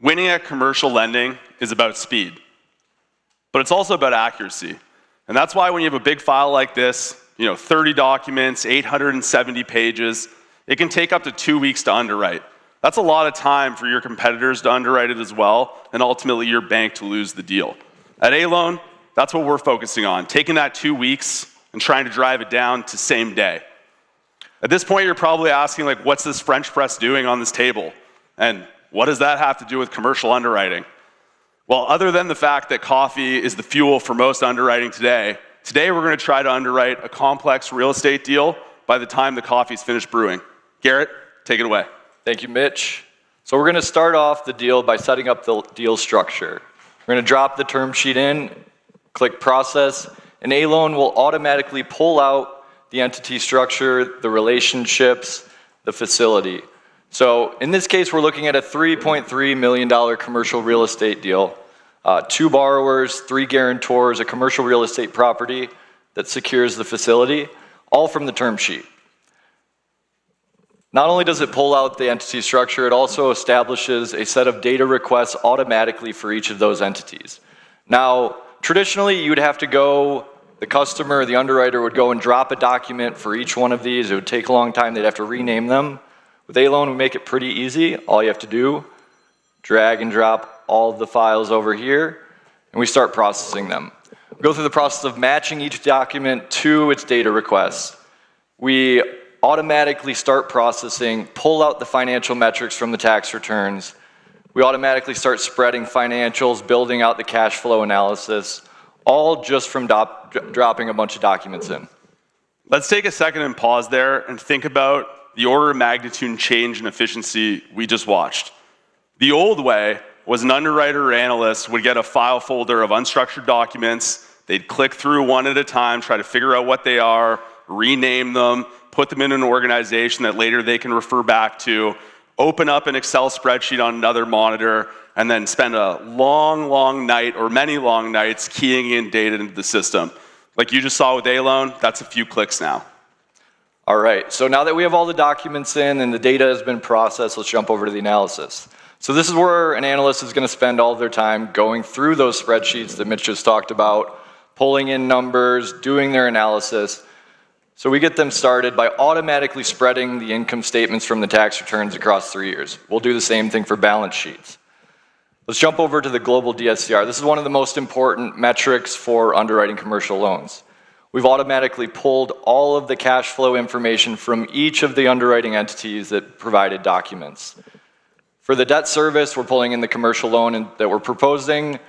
Winning at commercial lending is about speed, but it's also about accuracy. And that's why when you have a big file like this, 30 documents, 870 pages, it can take up to 2 weeks to underwrite. That's a lot of time for your competitors to underwrite it as well, and ultimately your bank to lose the deal. At Aloan, that's what we're focusing on, taking that 2 weeks and trying to drive it down to same day. At this point, you're probably asking, what's this French press doing on this table? And what does that have to do with commercial underwriting? Well, other than the fact that coffee is the fuel for most underwriting today we're going to try to underwrite a complex real estate deal by the time the coffee's finished brewing. Garrett, take it away. Thank you, Mitch. So we're going to start off the deal by setting up the deal structure. We're going to drop the term sheet in, click process, and Aloan will automatically pull out the entity structure, the relationships, the facility. So in this case, we're looking at a $3.3 million commercial real estate deal. 2 borrowers, 3 guarantors, a commercial real estate property that secures the facility, all from the term sheet. Not only does it pull out the entity structure, it also establishes a set of data requests automatically for each of those entities. Now, traditionally, you'd have to go, the customer, the underwriter would go and drop a document for each one of these. It would take a long time. They'd have to rename them. With Aloan, we make it pretty easy. All you have to do, drag and drop all of the files over here, and we start processing them. We go through the process of matching each document to its data requests. We automatically start processing, pull out the financial metrics from the tax returns. We automatically start spreading financials, building out the cash flow analysis, all just from dropping a bunch of documents in. Let's take a second and pause there and think about the order of magnitude change in efficiency we just watched. The old way was an underwriter or analyst would get a file folder of unstructured documents. They'd click through one at a time, try to figure out what they are, rename them, put them in an organization that later they can refer back to, open up an Excel spreadsheet on another monitor, and then spend a long night or many long nights keying in data into the system. Like you just saw with Aloan, that's a few clicks now. All right, so now that we have all the documents in and the data has been processed, let's jump over to the analysis. So this is where an analyst is going to spend all of their time going through those spreadsheets that Mitch just talked about, pulling in numbers, doing their analysis. So we get them started by automatically spreading the income statements from the tax returns across 3 years. We'll do the same thing for balance sheets. Let's jump over to the global DSCR. This is one of the most important metrics for underwriting commercial loans. We've automatically pulled all of the cash flow information from each of the underwriting entities that provided documents. For the debt service, we're pulling in the commercial loan that we're proposing.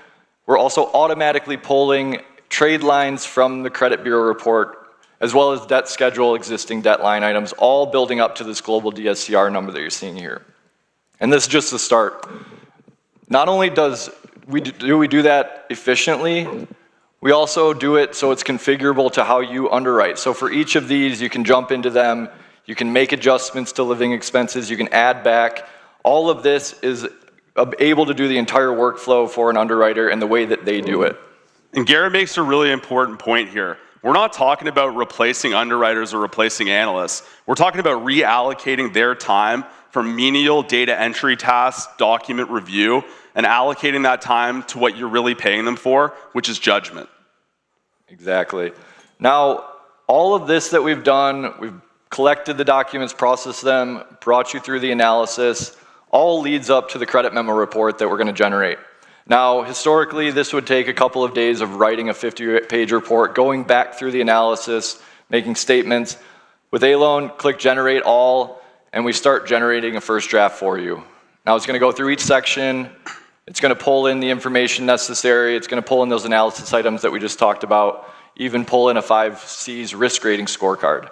We're also automatically pulling trade lines from the credit bureau report, as well as debt schedule, existing debt line items, all building up to this global DSCR number that you're seeing here. And this is just the start. Not only do we do that efficiently, we also do it so it's configurable to how you underwrite. So for each of these, you can jump into them, you can make adjustments to living expenses, you can add back. All of this is able to do the entire workflow for an underwriter and the way that they do it. And Garrett makes a really important point here. We're not talking about replacing underwriters or replacing analysts. We're talking about reallocating their time from menial data entry tasks, document review, and allocating that time to what you're really paying them for, which is judgment. Exactly. Now, all of this that we've done, we've collected the documents, processed them, brought you through the analysis, all leads up to the credit memo report that we're going to generate. Now, historically, this would take a couple of days of writing a 50-page report, going back through the analysis, making statements. With Aloan, click Generate All, and we start generating a first draft for you. Now, it's going to go through each section. It's going to pull in the information necessary. It's going to pull in those analysis items that we just talked about, even pull in a 5 C's risk rating scorecard.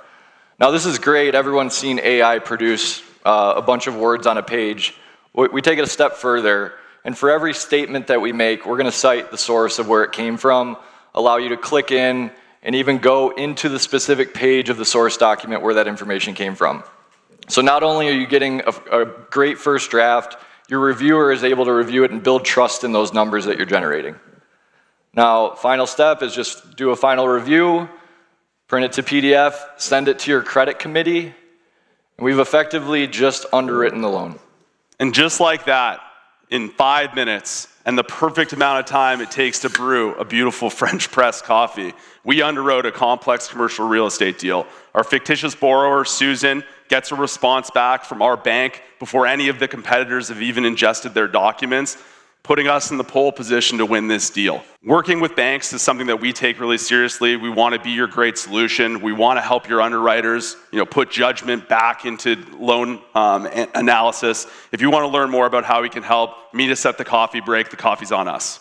Now, this is great. Everyone's seen AI produce a bunch of words on a page. We take it a step further, and for every statement that we make, we're going to cite the source of where it came from, allow you to click in, and even go into the specific page of the source document where that information came from. So not only are you getting a great first draft, your reviewer is able to review it and build trust in those numbers that you're generating. Now, final step is just do a final review, print it to PDF, send it to your credit committee, and we've effectively just underwritten the loan. And just like that, in 5 minutes and the perfect amount of time it takes to brew a beautiful French press coffee, we underwrote a complex commercial real estate deal. Our fictitious borrower, Susan, gets a response back from our bank before any of the competitors have even ingested their documents, putting us in the pole position to win this deal. Working with banks is something that we take really seriously. We want to be your great solution. We want to help your underwriters, put judgment back into loan analysis. If you want to learn more about how we can help, meet us at the coffee break. The coffee's on us.